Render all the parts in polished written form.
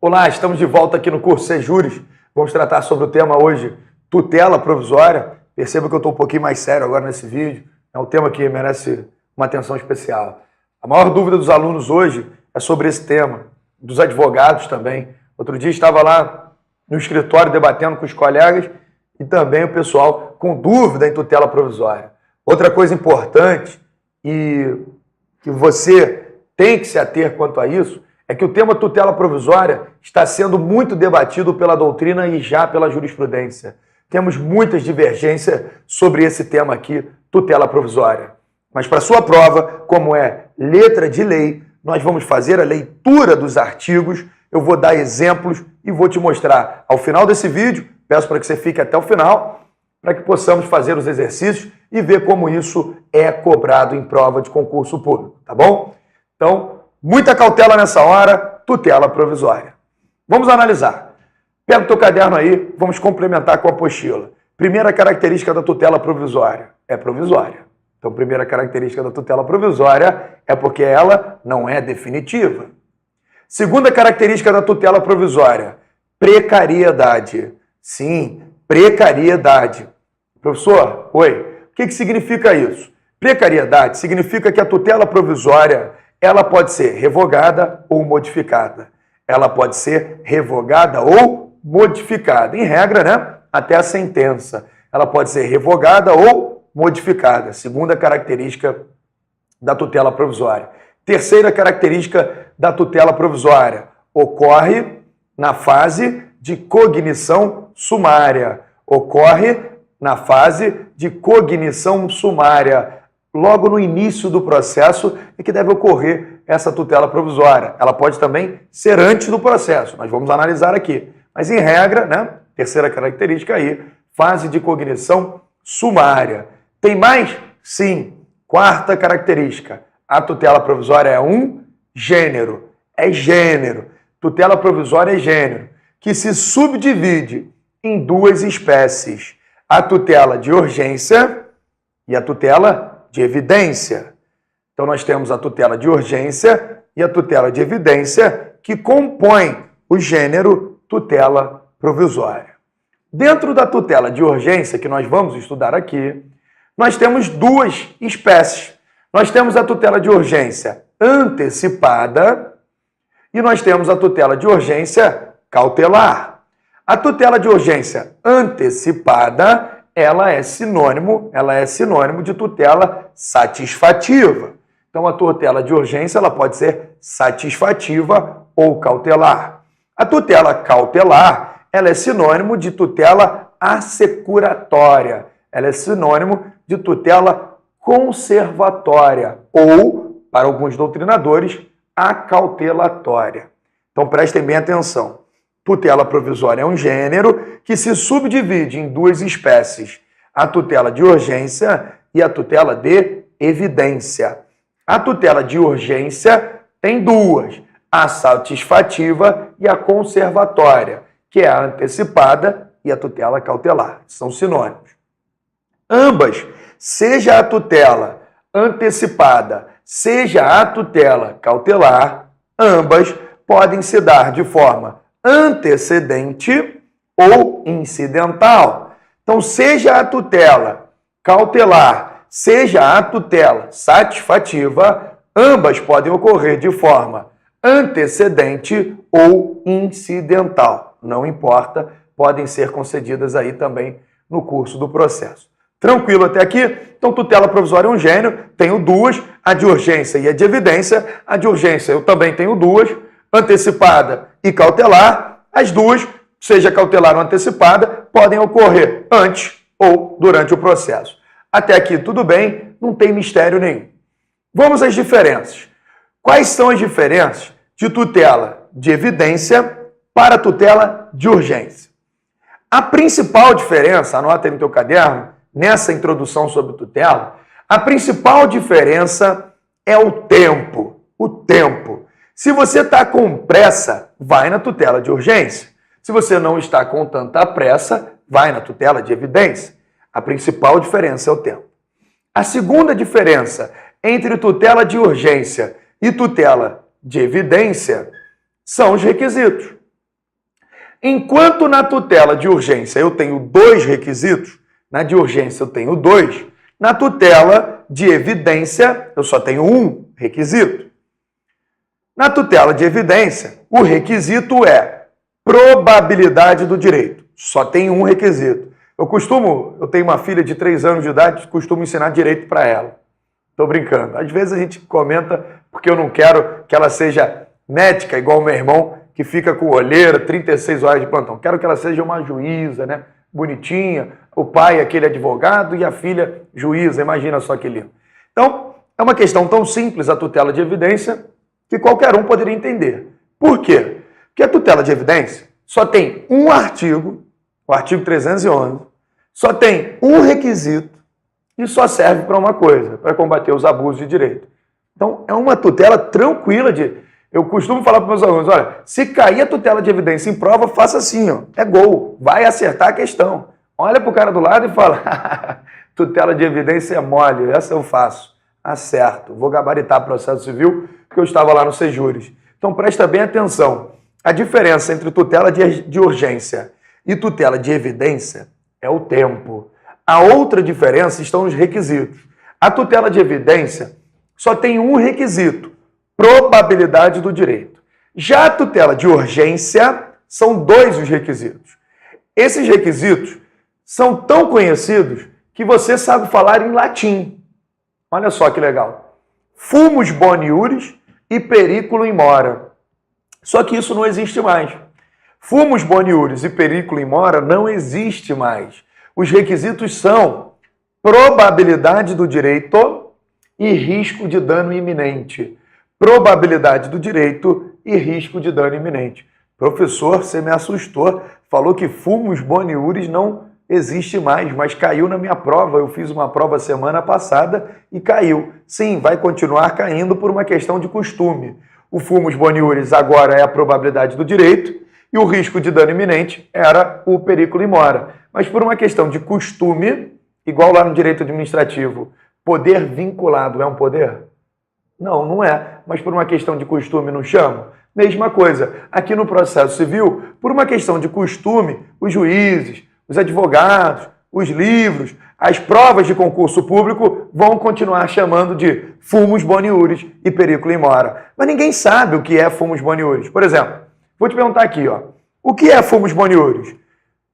Olá, estamos de volta aqui no curso Sejures. Vamos tratar sobre o tema hoje, tutela provisória. Perceba que eu estou um pouquinho mais sério agora nesse vídeo. É um tema que merece uma atenção especial. A maior dúvida dos alunos hoje é sobre esse tema, dos advogados também. Outro dia estava lá no escritório debatendo com os colegas e também o pessoal com dúvida em tutela provisória. Outra coisa importante e que você tem que se ater quanto a isso é que o tema tutela provisória está sendo muito debatido pela doutrina e já pela jurisprudência. Temos muitas divergências sobre esse tema aqui, tutela provisória. Mas para sua prova, como é letra de lei, nós vamos fazer a leitura dos artigos, eu vou dar exemplos e vou te mostrar ao final desse vídeo, peço para que você fique até o final, para que possamos fazer os exercícios e ver como isso é cobrado em prova de concurso público, tá bom? Então, muita cautela nessa hora, tutela provisória. Vamos analisar. Pega o teu caderno aí, vamos complementar com a apostila. Primeira característica da tutela provisória é provisória. Então, primeira característica da tutela provisória é porque ela não é definitiva. Segunda característica da tutela provisória, precariedade. Sim, precariedade. Professor, oi, o que significa isso? Precariedade significa que a tutela provisória ela pode ser revogada ou modificada. Ela pode ser revogada ou modificada. Em regra, né? Até a sentença. Ela pode ser revogada ou modificada. Segunda característica da tutela provisória. Terceira característica da tutela provisória. Ocorre na fase de cognição sumária. Ocorre na fase de cognição sumária. Logo no início do processo é que deve ocorrer essa tutela provisória. Ela pode também ser antes do processo, nós vamos analisar aqui. Mas em regra, né? Terceira característica aí, fase de cognição sumária. Tem mais? Sim. Quarta característica, a tutela provisória é um gênero. É gênero. Tutela provisória é gênero, que se subdivide em duas espécies. A tutela de urgência e a tutela de evidência. Então, nós temos a tutela de urgência e a tutela de evidência que compõem o gênero tutela provisória. Dentro da tutela de urgência, que nós vamos estudar aqui, nós temos duas espécies. Nós temos a tutela de urgência antecipada e nós temos a tutela de urgência cautelar. A tutela de urgência antecipada ela é sinônimo de tutela satisfativa. Então, a tutela de urgência ela pode ser satisfativa ou cautelar. A tutela cautelar ela é sinônimo de tutela assecuratória. Ela é sinônimo de tutela conservatória ou, para alguns doutrinadores, acautelatória. Então, prestem bem atenção. Tutela provisória é um gênero que se subdivide em duas espécies, a tutela de urgência e a tutela de evidência. A tutela de urgência tem duas, a satisfativa e a conservatória, que é a antecipada e a tutela cautelar, são sinônimos. Ambas, seja a tutela antecipada, seja a tutela cautelar, ambas podem se dar de forma antecedente ou incidental. Então, seja a tutela cautelar, seja a tutela satisfativa, ambas podem ocorrer de forma antecedente ou incidental. Não importa, podem ser concedidas aí também no curso do processo. Tranquilo até aqui? Então, tutela provisória é um gênero, tenho duas, a de urgência e a de evidência. A de urgência eu também tenho duas, antecipada e cautelar, as duas, seja cautelar ou antecipada, podem ocorrer antes ou durante o processo. Até aqui tudo bem, não tem mistério nenhum. Vamos às diferenças. Quais são as diferenças de tutela de evidência para tutela de urgência? A principal diferença, anota aí no teu caderno, nessa introdução sobre tutela, a principal diferença é o tempo. O tempo. Se você está com pressa, vai na tutela de urgência. Se você não está com tanta pressa, vai na tutela de evidência. A principal diferença é o tempo. A segunda diferença entre tutela de urgência e tutela de evidência são os requisitos. Enquanto na tutela de urgência eu tenho 2 requisitos, na de urgência eu tenho 2, na tutela de evidência eu só tenho 1 requisito. Na tutela de evidência, o requisito é probabilidade do direito. Só tem 1 requisito. Eu tenho uma filha de 3 anos de idade, costumo ensinar direito para ela. Estou brincando. Às vezes a gente comenta porque eu não quero que ela seja médica, igual o meu irmão, que fica com olheira, 36 horas de plantão. Quero que ela seja uma juíza, né? Bonitinha. O pai, aquele advogado, e a filha, juíza. Imagina só que lindo. Então, é uma questão tão simples a tutela de evidência que qualquer um poderia entender. Por quê? Porque a tutela de evidência só tem um artigo, o artigo 311, só tem um requisito e só serve para uma coisa, para combater os abusos de direito. Então, é uma tutela tranquila de... Eu costumo falar para meus alunos, olha, se cair a tutela de evidência em prova, faça assim, ó, é gol, vai acertar a questão. Olha para o cara do lado e fala, tutela de evidência é mole, essa eu faço, acerto, vou gabaritar processo civil, porque eu estava lá no Sejures. Então, presta bem atenção, a diferença entre tutela de urgência e tutela de evidência é o tempo. A outra diferença estão nos requisitos. A tutela de evidência só tem um requisito, probabilidade do direito. Já a tutela de urgência, são 2 os requisitos. Esses requisitos são tão conhecidos que você sabe falar em latim. Olha só que legal. Fumus boni iuris e periculo in mora. Só que isso não existe mais. Fumus boni iuris e periculo in mora não existe mais. Os requisitos são probabilidade do direito e risco de dano iminente. Probabilidade do direito e risco de dano iminente. Professor, você me assustou. Falou que fumus boni iuris não existe mais, mas caiu na minha prova. Eu fiz uma prova semana passada e caiu. Sim, vai continuar caindo por uma questão de costume. O fumus boni iuris agora é a probabilidade do direito e o risco de dano iminente era o periculo in mora. Mas por uma questão de costume, igual lá no direito administrativo, poder vinculado é um poder? Não, não é. Mas por uma questão de costume não chama? Mesma coisa. Aqui no processo civil, por uma questão de costume, os juízes, os advogados, os livros, as provas de concurso público vão continuar chamando de fumus boni iuris e periculo in mora. Mas ninguém sabe o que é fumus boni iuris. Por exemplo, vou te perguntar aqui, ó, o que é fumus boni iuris?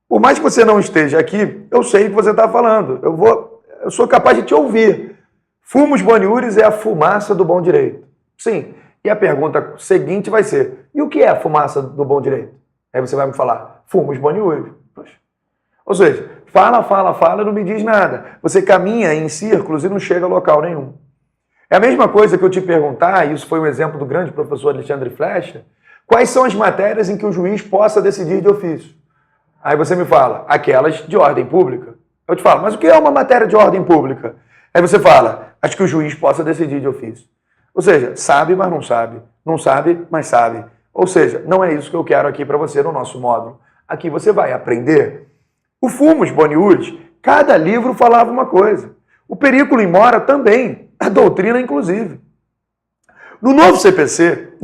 Por mais que você não esteja aqui, eu sei o que você está falando. Eu sou capaz de te ouvir. Fumus boni iuris é a fumaça do bom direito. Sim. E a pergunta seguinte vai ser, e o que é a fumaça do bom direito? Aí você vai me falar, fumus boni iuris. Ou seja, fala, não me diz nada. Você caminha em círculos e não chega a local nenhum. É a mesma coisa que eu te perguntar, e isso foi um exemplo do grande professor Alexandre Flecha, quais são as matérias em que o juiz possa decidir de ofício? Aí você me fala, aquelas de ordem pública. Eu te falo, mas o que é uma matéria de ordem pública? Aí você fala, acho que o juiz possa decidir de ofício. Ou seja, sabe, mas não sabe. Não sabe, mas sabe. Ou seja, não é isso que eu quero aqui para você no nosso módulo. Aqui você vai aprender. O fumus boni iuris, cada livro falava uma coisa. O periculo in mora também, a doutrina inclusive. No novo CPC,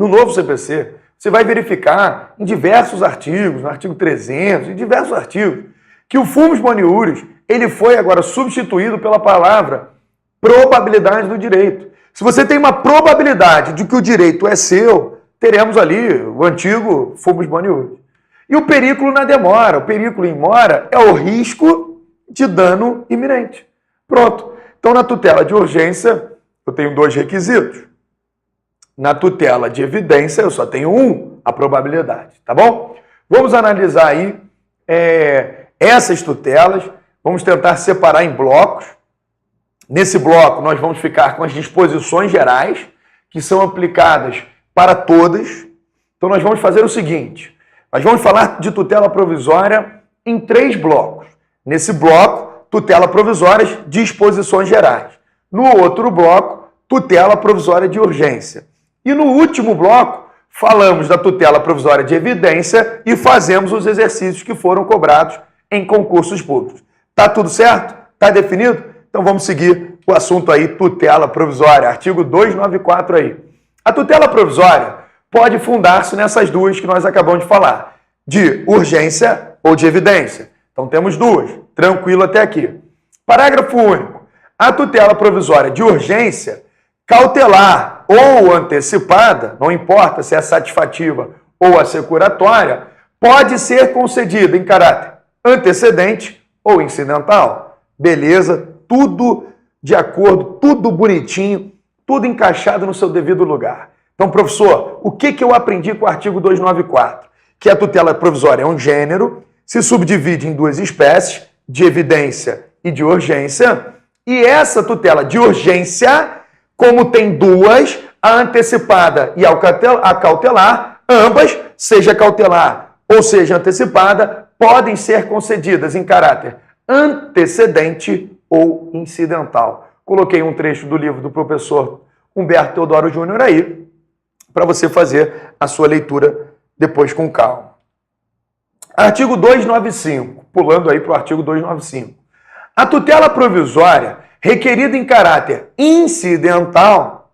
você vai verificar em diversos artigos, no artigo 300, em diversos artigos, que o fumus boni iuris, ele foi agora substituído pela palavra probabilidade do direito. Se você tem uma probabilidade de que o direito é seu, teremos ali o antigo fumus boni iuris. E o periculo na demora. O periculo in mora é o risco de dano iminente. Pronto. Então, na tutela de urgência, eu tenho 2 requisitos. Na tutela de evidência, eu só tenho 1, a probabilidade. Tá bom? Vamos analisar aí essas tutelas. Vamos tentar separar em blocos. Nesse bloco, nós vamos ficar com as disposições gerais, que são aplicadas para todas. Então, nós vamos fazer o seguinte. Nós vamos falar de tutela provisória em 3 blocos. Nesse bloco, tutela provisórias, disposições gerais. No outro bloco, tutela provisória de urgência. E no último bloco, falamos da tutela provisória de evidência e fazemos os exercícios que foram cobrados em concursos públicos. Tá tudo certo? Tá definido? Então vamos seguir o assunto aí, tutela provisória, artigo 294 aí. A tutela provisória pode fundar-se nessas 2 que nós acabamos de falar. de urgência ou de evidência. Então temos duas. Tranquilo até aqui. Parágrafo único. A tutela provisória de urgência, cautelar ou antecipada, não importa se é satisfativa ou assecuratória, pode ser concedida em caráter antecedente ou incidental. Beleza? Tudo de acordo, tudo bonitinho, tudo encaixado no seu devido lugar. Então, professor, o que eu aprendi com o artigo 294? Que a tutela provisória é um gênero, se subdivide em duas espécies, de evidência e de urgência, e essa tutela de urgência, como tem duas, a antecipada e a cautelar, ambas, seja cautelar ou seja antecipada, podem ser concedidas em caráter antecedente ou incidental. Coloquei um trecho do livro do professor Humberto Teodoro Júnior aí, para você fazer a sua leitura depois com calma. Artigo 295, pulando aí para o artigo 295. A tutela provisória, requerida em caráter incidental,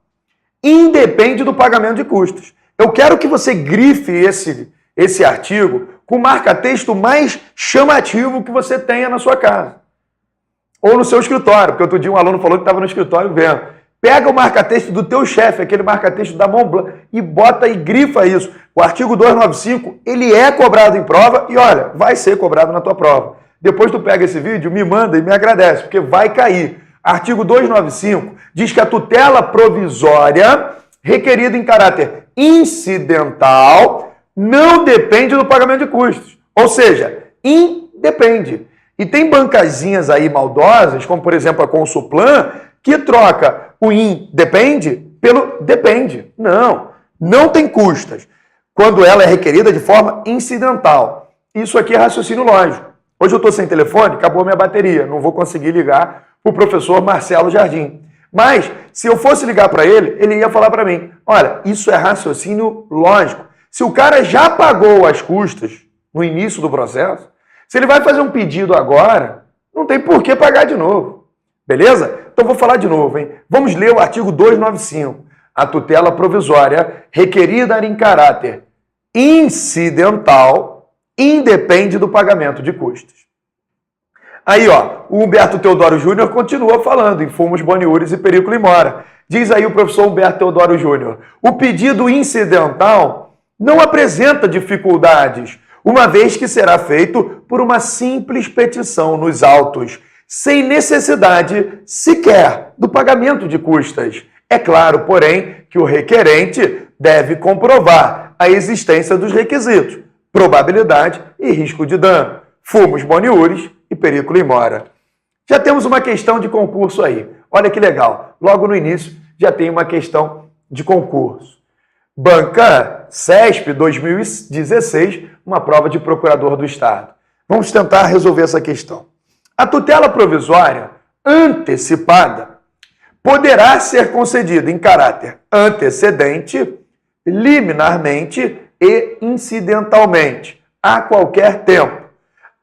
independe do pagamento de custos. Eu quero que você grife esse artigo com o marca-texto mais chamativo que você tenha na sua casa. Ou no seu escritório, porque outro dia um aluno falou que estava no escritório vendo. Pega o marca-texto do teu chefe, aquele marca-texto da Montblanc, e bota e grifa isso. O artigo 295, ele é cobrado em prova e, olha, vai ser cobrado na tua prova. Depois tu pega esse vídeo, me manda e me agradece, porque vai cair. Artigo 295 diz que a tutela provisória, requerida em caráter incidental, não depende do pagamento de custos. Ou seja, independe. E tem bancazinhas aí maldosas, como por exemplo a Consuplan, que troca o independe pelo depende. Não tem custas. Quando ela é requerida de forma incidental. Isso aqui é raciocínio lógico. Hoje eu estou sem telefone, acabou a minha bateria. Não vou conseguir ligar para o professor Marcelo Jardim. Mas, se eu fosse ligar para ele, ele ia falar para mim, olha, isso é raciocínio lógico. Se o cara já pagou as custas no início do processo, se ele vai fazer um pedido agora, não tem por que pagar de novo. Beleza? Então vou falar de novo, hein? Vamos ler o artigo 295. A tutela provisória requerida em caráter incidental independe do pagamento de custos. Aí, ó, o Humberto Teodoro Júnior continua falando em fumos, boniures e periculo e mora. Diz aí o professor Humberto Teodoro Júnior. O pedido incidental não apresenta dificuldades, uma vez que será feito por uma simples petição nos autos, sem necessidade sequer do pagamento de custas. É claro, porém, que o requerente deve comprovar a existência dos requisitos, probabilidade e risco de dano, fumos, boniures e periculo e mora. Já temos uma questão de concurso aí. Olha que legal. Logo no início já tem uma questão de concurso. Banca CESP 2016, uma prova de procurador do Estado. Vamos tentar resolver essa questão. A tutela provisória antecipada poderá ser concedida em caráter antecedente, liminarmente e incidentalmente, a qualquer tempo,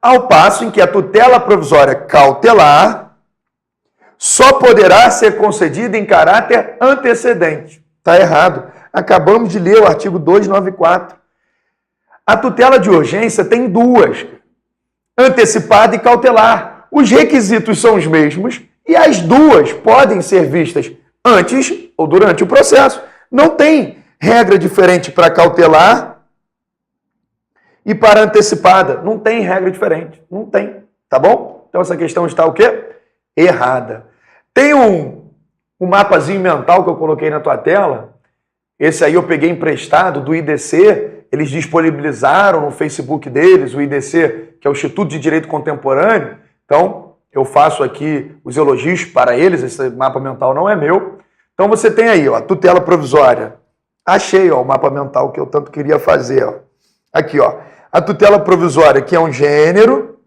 ao passo em que a tutela provisória cautelar só poderá ser concedida em caráter antecedente. Está errado. Acabamos de ler o artigo 294. A tutela de urgência tem duas, antecipada e cautelar. Os requisitos são os mesmos e as duas podem ser vistas antes ou durante o processo. Não tem regra diferente para cautelar e para antecipada. Não tem regra diferente. Não tem. Tá bom? Então essa questão está o quê? Errada. Tem um mapazinho mental que eu coloquei na tua tela. Esse aí eu peguei emprestado do IDC. Eles disponibilizaram no Facebook deles, o IDC, que é o Instituto de Direito Contemporâneo. Então, eu faço aqui os elogios para eles. Esse mapa mental não é meu. Então você tem aí, ó, a tutela provisória. Achei, ó, o mapa mental que eu tanto queria fazer, ó. Aqui, ó. A tutela provisória, que é um gênero,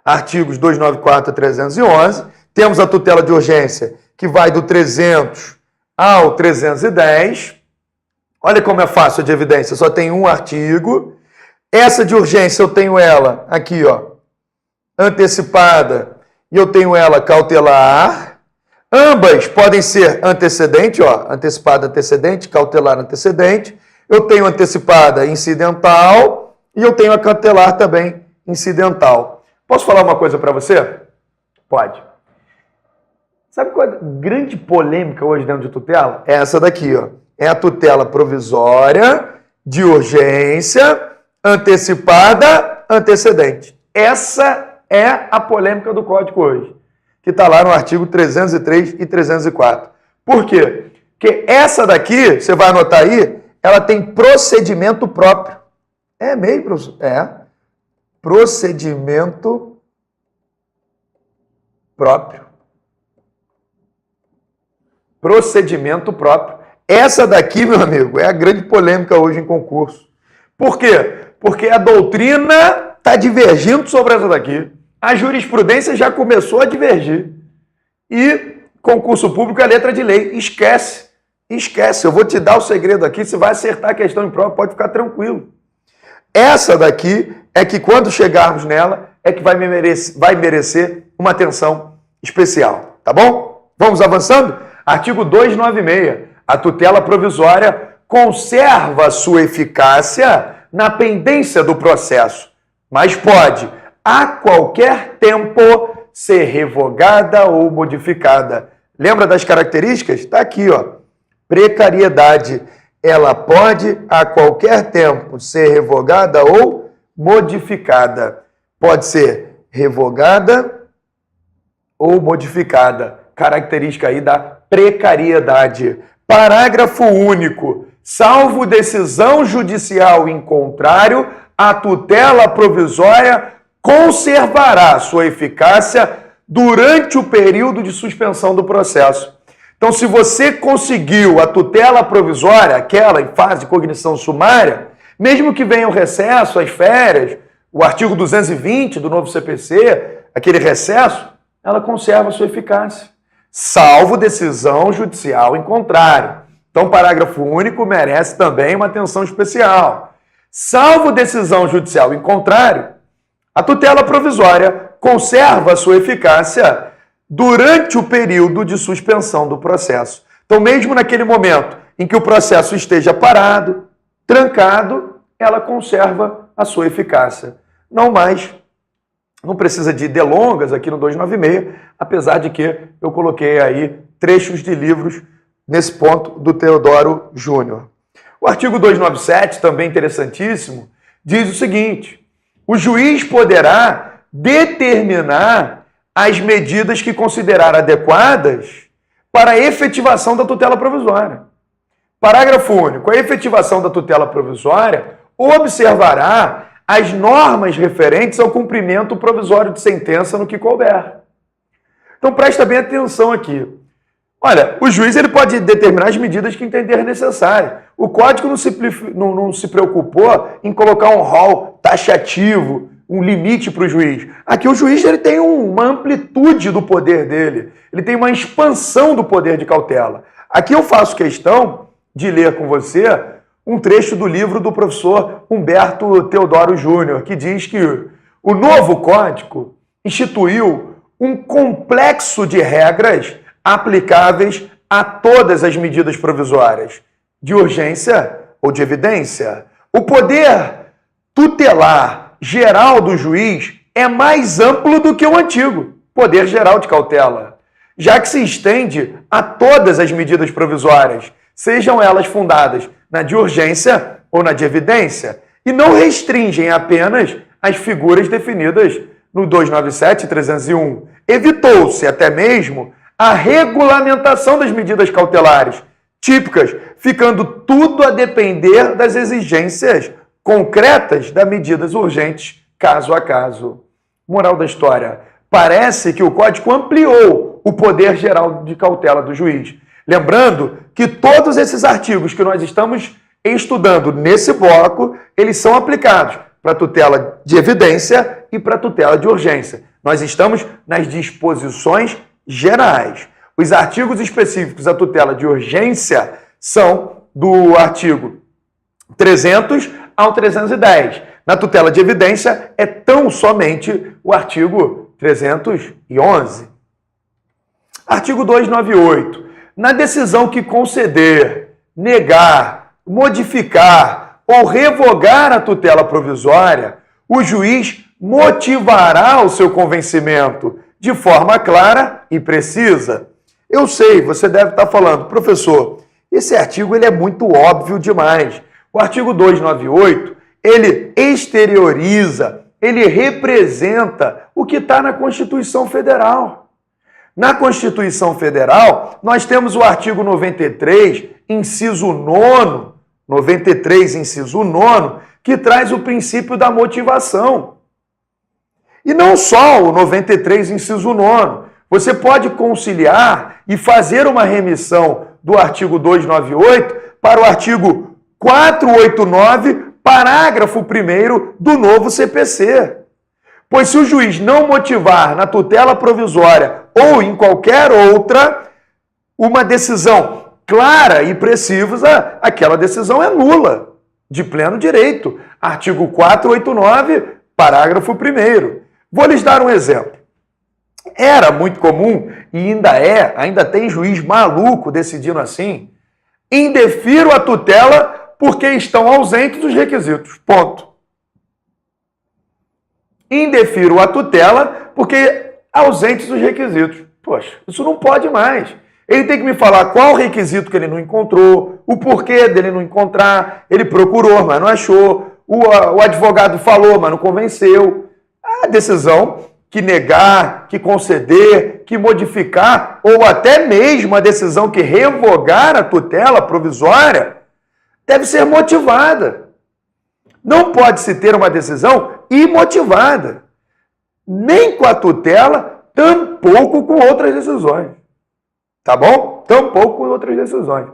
artigos 294 a 311. Temos a tutela de urgência, que vai do 300 ao 310. Olha como é fácil de evidência, só tem um artigo. Essa de urgência eu tenho ela aqui, ó, antecipada, e eu tenho ela cautelar. Ambas podem ser antecedente, ó, antecipada, antecedente, cautelar, antecedente. Eu tenho antecipada incidental e eu tenho a cautelar também incidental. Posso falar uma coisa para você? Pode. Sabe qual é a grande polêmica hoje dentro de tutela? É essa daqui, ó. É a tutela provisória, de urgência, antecipada, antecedente. Essa é a polêmica do Código hoje, que está lá no artigo 303 e 304. Por quê? Porque essa daqui, você vai anotar aí, ela tem procedimento próprio. É mesmo, professor? É. Procedimento próprio. Procedimento próprio. Essa daqui, meu amigo, é a grande polêmica hoje em concurso. Por quê? Porque a doutrina está divergindo sobre essa daqui. A jurisprudência já começou a divergir. E concurso público é letra de lei. Esquece. Esquece. Eu vou te dar o segredo aqui. Se vai acertar a questão em prova, pode ficar tranquilo. Essa daqui é que quando chegarmos nela, é que vai merecer uma atenção especial. Tá bom? Vamos avançando? Artigo 296. A tutela provisória conserva sua eficácia na pendência do processo, mas pode, a qualquer tempo, ser revogada ou modificada. Lembra das características? Está aqui, ó. Precariedade. Ela pode, a qualquer tempo, ser revogada ou modificada. Pode ser revogada ou modificada. Característica aí da precariedade. Parágrafo único. Salvo decisão judicial em contrário, a tutela provisória conservará sua eficácia durante o período de suspensão do processo. Então, se você conseguiu a tutela provisória, aquela em fase de cognição sumária, mesmo que venha o recesso, as férias, o artigo 220 do novo CPC, aquele recesso, ela conserva sua eficácia, salvo decisão judicial em contrário. Então, parágrafo único merece também uma atenção especial. Salvo decisão judicial em contrário, a tutela provisória conserva sua eficácia durante o período de suspensão do processo. Então, mesmo naquele momento em que o processo esteja parado, trancado, ela conserva a sua eficácia. Não mais, não precisa de delongas aqui no 296, apesar de que eu coloquei aí trechos de livros nesse ponto do Teodoro Júnior. O artigo 297, também interessantíssimo, diz o seguinte: o juiz poderá determinar as medidas que considerar adequadas para a efetivação da tutela provisória. Parágrafo único. A efetivação da tutela provisória observará as normas referentes ao cumprimento provisório de sentença no que couber. Então presta bem atenção aqui. Olha, o juiz ele pode determinar as medidas que entender necessárias. O Código não se preocupou em colocar um rol taxativo, um limite para o juiz. Aqui o juiz ele tem uma amplitude do poder dele, ele tem uma expansão do poder de cautela. Aqui eu faço questão de ler com você um trecho do livro do professor Humberto Teodoro Júnior, que diz que o novo Código instituiu um complexo de regras aplicáveis a todas as medidas provisórias, de urgência ou de evidência. O poder tutelar geral do juiz é mais amplo do que o antigo poder geral de cautela, já que se estende a todas as medidas provisórias, sejam elas fundadas na de urgência ou na de evidência, e não restringem apenas as figuras definidas no 297 e 301. Evitou-se até mesmo a regulamentação das medidas cautelares típicas, ficando tudo a depender das exigências concretas das medidas urgentes, caso a caso. Moral da história: parece que o Código ampliou o poder geral de cautela do juiz. Lembrando que todos esses artigos que nós estamos estudando nesse bloco, eles são aplicados para tutela de evidência e para tutela de urgência. Nós estamos nas disposições gerais. Os artigos específicos da tutela de urgência são do artigo 300 ao 310. Na tutela de evidência é tão somente o artigo 311. Artigo 298. Na decisão que conceder, negar, modificar ou revogar a tutela provisória, o juiz motivará o seu convencimento de forma clara e precisa. Eu sei, você deve estar falando, professor, esse artigo ele é muito óbvio demais. O artigo 298, ele exterioriza, ele representa o que está na Constituição Federal. Na Constituição Federal, nós temos o artigo 93, inciso 9, 93, inciso 9, que traz o princípio da motivação. E não só o 93, inciso 9. Você pode conciliar e fazer uma remissão do artigo 298 para o artigo 489, parágrafo 1º do novo CPC. Pois se o juiz não motivar na tutela provisória ou em qualquer outra uma decisão clara e precisa, aquela decisão é nula, de pleno direito. Artigo 489, parágrafo 1º. Vou lhes dar um exemplo. Era muito comum, e ainda tem juiz maluco decidindo assim, indefiro a tutela porque estão ausentes os requisitos. Ponto. Indefiro a tutela porque ausentes os requisitos. Poxa, isso não pode mais. Ele tem que me falar qual o requisito que ele não encontrou, o porquê dele não encontrar, ele procurou, mas não achou, o advogado falou, mas não convenceu. A decisão que negar, que conceder, que modificar, ou até mesmo a decisão que revogar a tutela provisória, deve ser motivada. Não pode-se ter uma decisão imotivada, nem com a tutela, tampouco com outras decisões. Tá bom? Tampouco com outras decisões.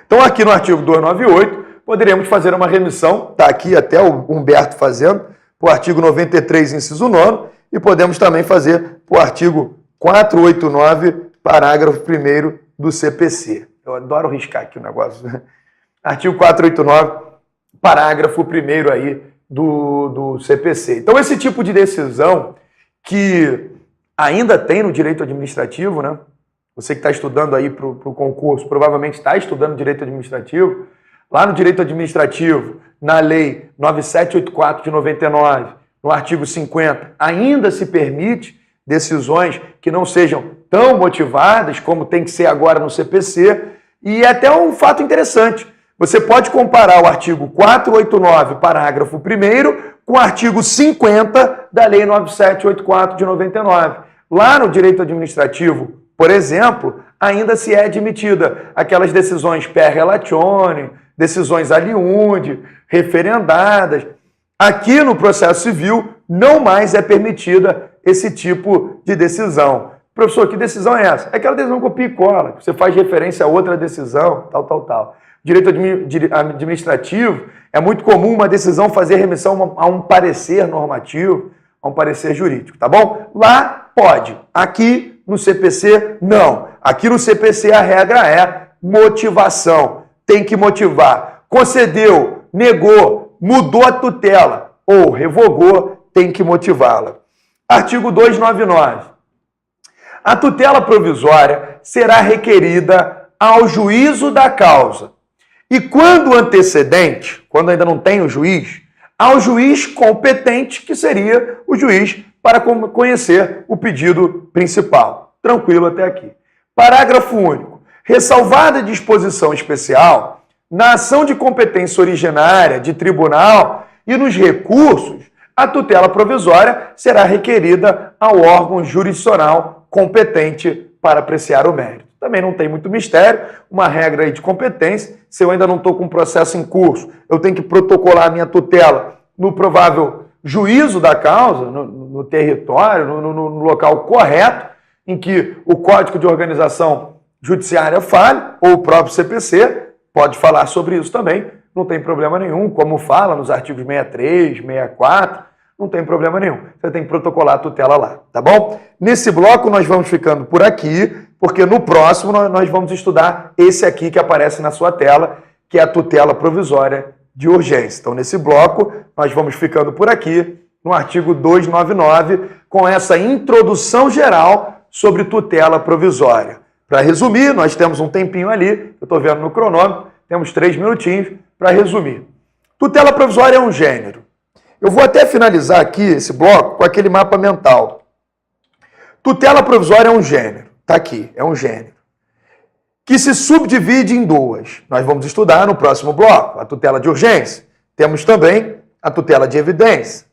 Então, aqui no artigo 298, poderíamos fazer uma remissão, está aqui até o Humberto fazendo, para o artigo 93, inciso 9, e podemos também fazer para o artigo 489, parágrafo 1º do CPC. Eu adoro riscar aqui o negócio. Artigo 489, parágrafo 1º aí do CPC. Então, esse tipo de decisão que ainda tem no direito administrativo, né? Você que está estudando aí para o concurso, provavelmente está estudando direito administrativo. Lá no direito administrativo, na lei 9784 de 99, no artigo 50, ainda se permite decisões que não sejam tão motivadas como tem que ser agora no CPC. E é até um fato interessante. Você pode comparar o artigo 489, parágrafo 1º, com o artigo 50 da lei 9784 de 99. Lá no direito administrativo, por exemplo, ainda se é admitida aquelas decisões per relatione, decisões aliunde, referendadas. Aqui no processo civil, não mais é permitida esse tipo de decisão. Professor, que decisão é essa? É aquela decisão copia e cola, que você faz referência a outra decisão, tal. Direito administrativo, é muito comum uma decisão fazer remissão a um parecer normativo, a um parecer jurídico, tá bom? Lá pode. Aqui no CPC, não. Aqui no CPC a regra é motivação. Tem que motivar. Concedeu, negou, mudou a tutela ou revogou, tem que motivá-la. Artigo 299. A tutela provisória será requerida ao juízo da causa. E quando antecedente, quando ainda não tem o juiz, ao juiz competente, que seria o juiz para conhecer o pedido principal. Tranquilo até aqui. Parágrafo único. Ressalvada a disposição especial, na ação de competência originária de tribunal e nos recursos, a tutela provisória será requerida ao órgão jurisdicional competente para apreciar o mérito. Também não tem muito mistério, uma regra aí de competência. Se eu ainda não estou com um processo em curso, eu tenho que protocolar a minha tutela no provável juízo da causa, no território, no local correto, em que o Código de Organização Judiciária fale, ou o próprio CPC pode falar sobre isso também, não tem problema nenhum, como fala nos artigos 63, 64, não tem problema nenhum. Você tem que protocolar a tutela lá, tá bom? Nesse bloco nós vamos ficando por aqui, porque no próximo nós vamos estudar esse aqui que aparece na sua tela, que é a tutela provisória de urgência. Então, nesse bloco, nós vamos ficando por aqui, no artigo 299, com essa introdução geral sobre tutela provisória. Para resumir, nós temos um tempinho ali, eu estou vendo no cronômetro, temos 3 minutinhos para resumir. Tutela provisória é um gênero. Eu vou até finalizar aqui esse bloco com aquele mapa mental. Tutela provisória é um gênero. Está aqui, é um gênero. Que se subdivide em duas. Nós vamos estudar no próximo bloco. A tutela de urgência. Temos também a tutela de evidência.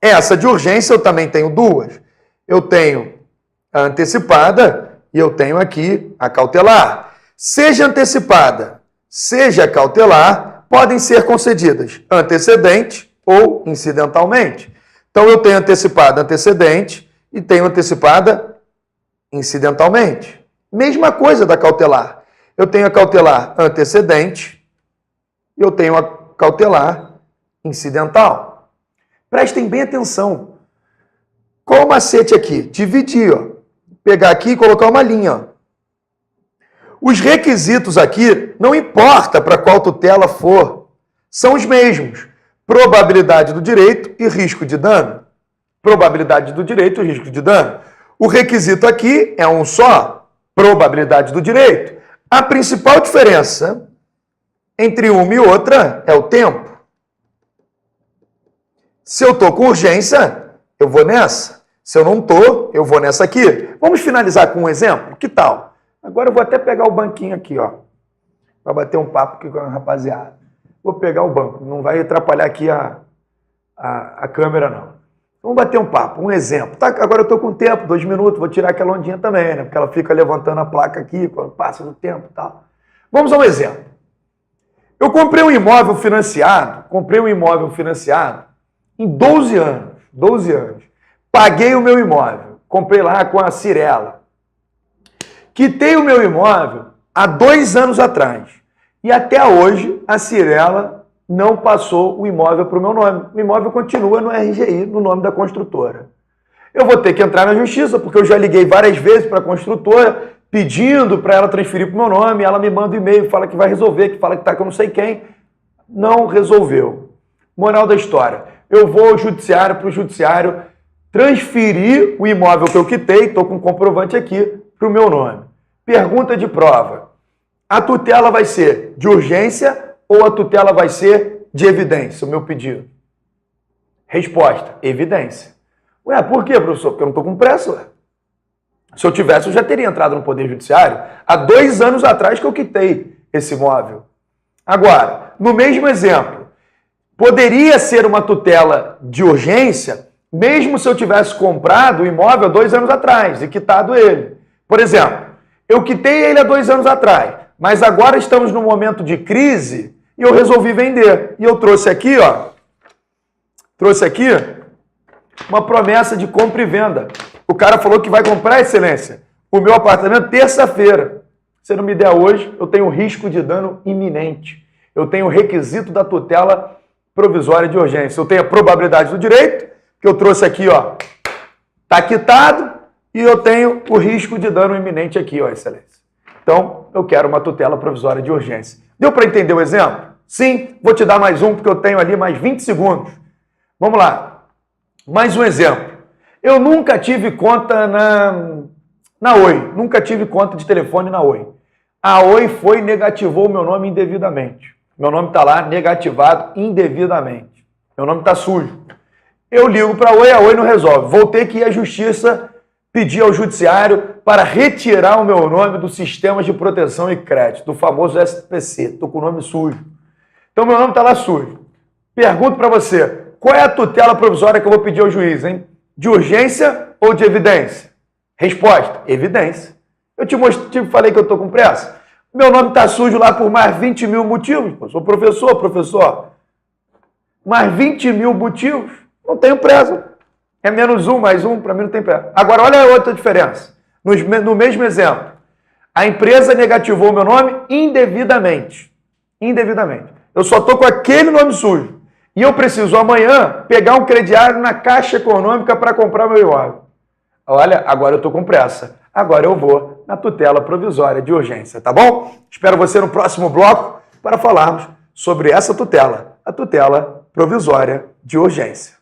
Essa de urgência eu também tenho duas. Eu tenho a antecipada e eu tenho aqui a cautelar. Seja antecipada, seja cautelar, podem ser concedidas antecedente ou incidentalmente. Então eu tenho antecipada antecedente e tenho antecipada incidentalmente. Mesma coisa da cautelar. Eu tenho a cautelar antecedente e eu tenho a cautelar incidental. Prestem bem atenção. Qual o macete aqui? Dividir, ó. Pegar aqui e colocar uma linha, ó. Os requisitos aqui, não importa para qual tutela for, são os mesmos. Probabilidade do direito e risco de dano. Probabilidade do direito e risco de dano. O requisito aqui é um só, probabilidade do direito. A principal diferença entre uma e outra é o tempo. Se eu estou com urgência, eu vou nessa. Se eu não estou, eu vou nessa aqui. Vamos finalizar com um exemplo? Que tal? Agora eu vou até pegar o banquinho aqui, ó, para bater um papo aqui com a rapaziada. Vou pegar o banco, não vai atrapalhar aqui a câmera, não. Vamos bater um papo, um exemplo. Tá, agora eu estou com tempo, 2 minutos, vou tirar aquela ondinha também, né? Porque ela fica levantando a placa aqui quando passa do tempo e tal. Vamos a um exemplo. Eu comprei um imóvel financiado em 12 anos. 12 anos. Paguei o meu imóvel, comprei lá com a Cirela. Quitei o meu imóvel há 2 anos atrás. E até hoje a Cirela não passou o imóvel para o meu nome. O imóvel continua no RGI, no nome da construtora. Eu vou ter que entrar na justiça, porque eu já liguei várias vezes para a construtora, pedindo para ela transferir para o meu nome, ela me manda um e-mail, fala que vai resolver, que fala que está com não sei quem. Não resolveu. Moral da história. Eu vou ao judiciário, para o judiciário transferir o imóvel que eu quitei, estou com um comprovante aqui, para o meu nome. Pergunta de prova. A tutela vai ser de urgência ou a tutela vai ser de evidência, o meu pedido? Resposta, evidência. Ué, por quê, professor? Porque eu não estou com pressa, ué. Se eu tivesse, eu já teria entrado no Poder Judiciário há 2 anos atrás que eu quitei esse imóvel. Agora, no mesmo exemplo, poderia ser uma tutela de urgência, mesmo se eu tivesse comprado o imóvel há 2 anos atrás e quitado ele. Por exemplo, eu quitei ele há 2 anos atrás, mas agora estamos num momento de crise e eu resolvi vender. E eu trouxe aqui, ó, uma promessa de compra e venda. O cara falou que vai comprar, excelência, o meu apartamento terça-feira. Se não me der hoje, eu tenho risco de dano iminente. Eu tenho o requisito da tutela provisória de urgência. Eu tenho a probabilidade do direito, que eu trouxe aqui, ó, tá quitado, e eu tenho o risco de dano iminente aqui, ó, excelência. Então, eu quero uma tutela provisória de urgência. Deu para entender o exemplo? Sim, vou te dar mais um, porque eu tenho ali mais 20 segundos. Vamos lá. Mais um exemplo. Eu nunca tive conta na Oi. Nunca tive conta de telefone na Oi. A Oi negativou o meu nome indevidamente. Meu nome está lá negativado indevidamente. Meu nome está sujo. Eu ligo para a Oi não resolve. Vou ter que ir à justiça pedir ao judiciário para retirar o meu nome do Sistema de Proteção e Crédito, do famoso SPC. Estou com o nome sujo. Então, meu nome está lá sujo. Pergunto para você, qual é a tutela provisória que eu vou pedir ao juiz, hein? De urgência ou de evidência? Resposta, evidência. Eu falei que eu estou com pressa. Meu nome está sujo lá por mais 20 mil motivos. Eu sou professor. Mais 20 mil motivos, não tenho pressa. É menos um, mais um, para mim não tem pressa. Agora, olha a outra diferença. No mesmo exemplo, a empresa negativou o meu nome indevidamente. Indevidamente. Eu só estou com aquele nome sujo. E eu preciso amanhã pegar um crediário na Caixa Econômica para comprar meu imóvel. Olha, agora eu estou com pressa. Agora eu vou na tutela provisória de urgência, tá bom? Espero você no próximo bloco para falarmos sobre essa tutela, a tutela provisória de urgência.